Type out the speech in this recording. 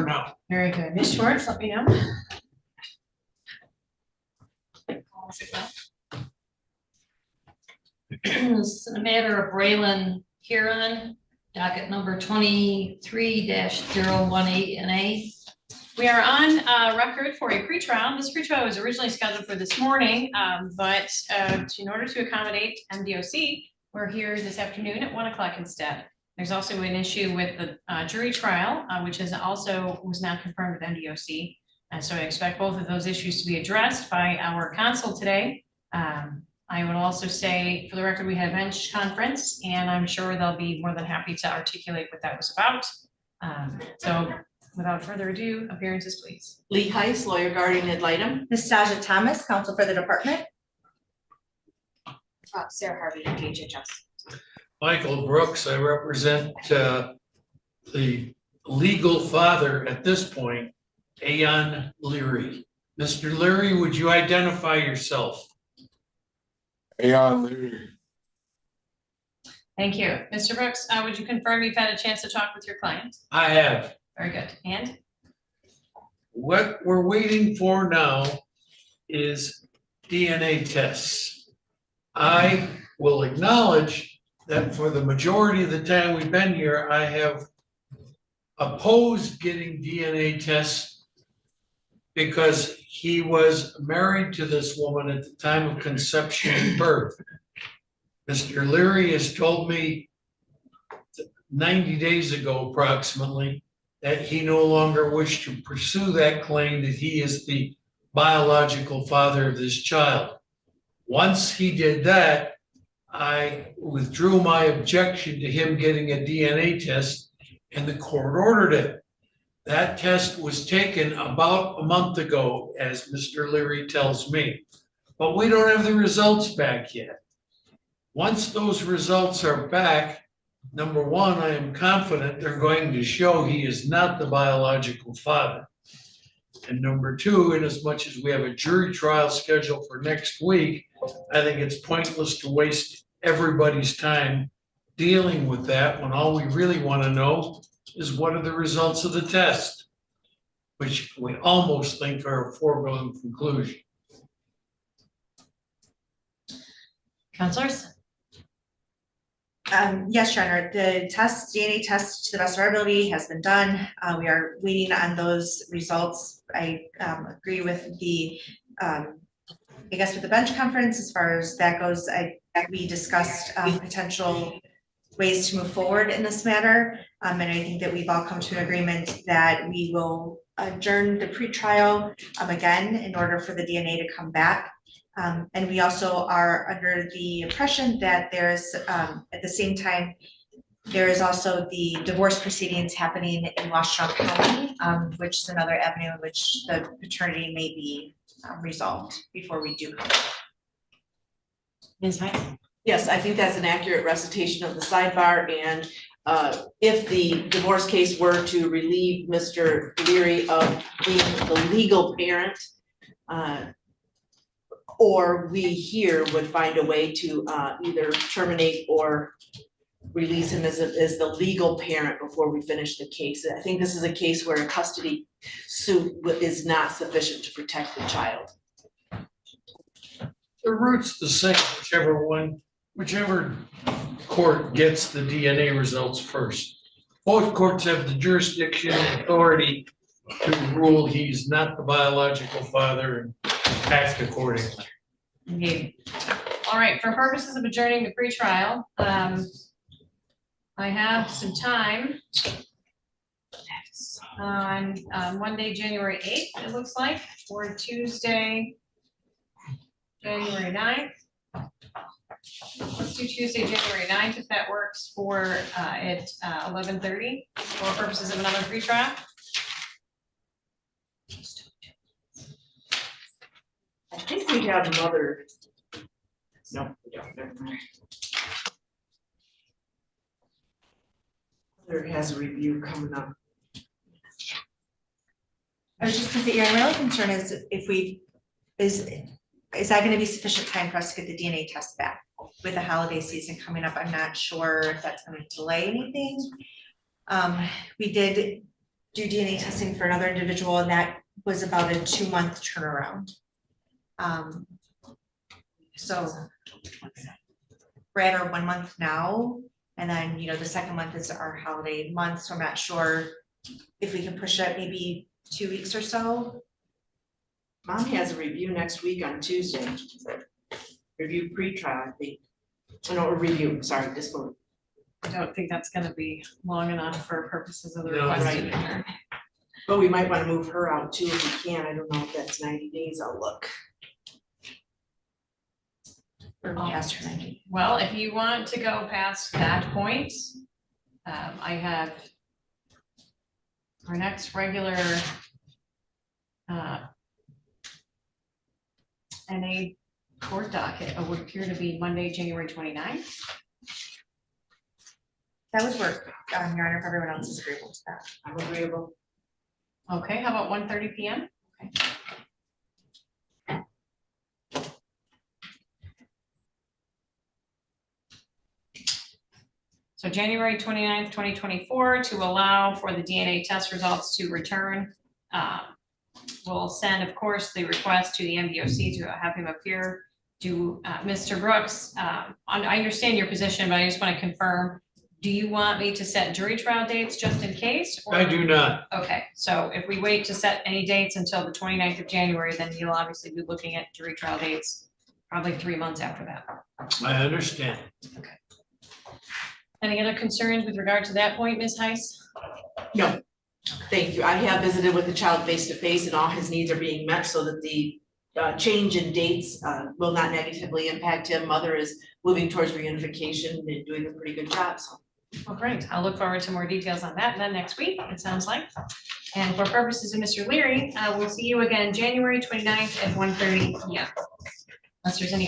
now. Very good. Ms. Schwartz, let me know. This is a matter of Braylon Huron, docket number 23-018NA. We are on record for a pretrial. This pretrial was originally scheduled for this morning, but in order to accommodate MDOC, we're here this afternoon at 1 o'clock instead. There's also an issue with the jury trial, which was not confirmed with MDOC. And so I expect both of those issues to be addressed by our counsel today. I would also say, for the record, we had a bench conference, and I'm sure they'll be more than happy to articulate what that was about. So without further ado, appearances, please. Lee Heiss, lawyer guardian ad litem. Nastasia Thomas, counsel for the department. Sarah Harvey, DHHS. Michael Brooks, I represent the legal father at this point, Ayan Leary. Mr. Leary, would you identify yourself? Ayan Leary. Thank you. Mr. Brooks, would you confirm you've had a chance to talk with your client? I have. Very good. And? What we're waiting for now is DNA tests. I will acknowledge that for the majority of the time we've been here, I have opposed getting DNA tests because he was married to this woman at the time of conception and birth. Mr. Leary has told me 90 days ago approximately that he no longer wished to pursue that claim that he is the biological father of this child. Once he did that, I withdrew my objection to him getting a DNA test, and the court ordered it. That test was taken about a month ago, as Mr. Leary tells me, but we don't have the results back yet. Once those results are back, number one, I am confident they're going to show he is not the biological father. And number two, in as much as we have a jury trial scheduled for next week, I think it's pointless to waste everybody's time dealing with that when all we really want to know is what are the results of the test, which we almost think are a foregone conclusion. Counselors? Yes, Your Honor, the DNA test to the best of our ability has been done. We are waiting on those results. I agree with the, I guess with the bench conference, as far as that goes, we discussed potential ways to move forward in this matter. And I think that we've all come to an agreement that we will adjourn the pretrial again in order for the DNA to come back. And we also are under the impression that there's, at the same time, there is also the divorce proceedings happening in Washtenaw County, which is another avenue in which the paternity may be resolved before we do come. Ms. Heiss? Yes, I think that's an accurate recitation of the sidebar, and if the divorce case were to relieve Mr. Leary of being the legal parent, or we here would find a way to either terminate or release him as the legal parent before we finish the case. I think this is a case where a custody suit is not sufficient to protect the child. The route's the same, whichever court gets the DNA results first. Both courts have the jurisdiction and authority to rule he's not the biological father and act accordingly. Indeed. All right, for purposes of adjourning the pretrial, I have some time on Monday, January 8th, it looks like, or Tuesday, January 9th. Let's do Tuesday, January 9th, if that works for at 11:30 for purposes of another pretrial. I think we have another. No, we don't. Never mind. There has a review coming up. I was just gonna say, my only concern is is that going to be sufficient time for us to get the DNA test back with the holiday season coming up? I'm not sure if that's going to delay anything. We did do DNA testing for another individual, and that was about a 2-month turnaround. So we're at our 1 month now, and then, the second month is our holiday month, so I'm not sure if we can push it maybe 2 weeks or so. Mom has a review next week on Tuesday. Review pre-trial, I think. Oh, no, a review, sorry, discipline. I don't think that's gonna be long enough for purposes of the No, request. right. to adjourn. But we might want to move her out too if we can. I don't know if that's 90 days. I'll look. Or past her 90. Well, if you want to go past that point, I have our next regular NA court docket would appear to be Monday, January 29th. That would work, Your Honor, if everyone else is agreeable to that. I'm agreeable. Okay, how about 1:30 PM? Okay. So January 29th, 2024, to allow for the DNA test results to return. We'll send, of course, the request to the MDOC to have him appear. To Mr. Brooks, I understand your position, but I just want to confirm, do you want me to set jury trial dates just in case? Or- I do not. Okay, so if we wait to set any dates until the 29th of January, then you'll obviously be looking at jury trial dates probably 3 months after that. I understand. Any other concerns with regard to that point, Ms. Heiss? No, thank you. I have visited with the child face to face and all his needs are being met so that the change in dates will not negatively impact him. Mother is moving towards reunification and doing a pretty good job, so. Well, great. I'll look forward to more details on that then next week, it sounds like. And for purposes of Mr. Leary, we'll see you again January 29th at 1:30 PM. Unless there's any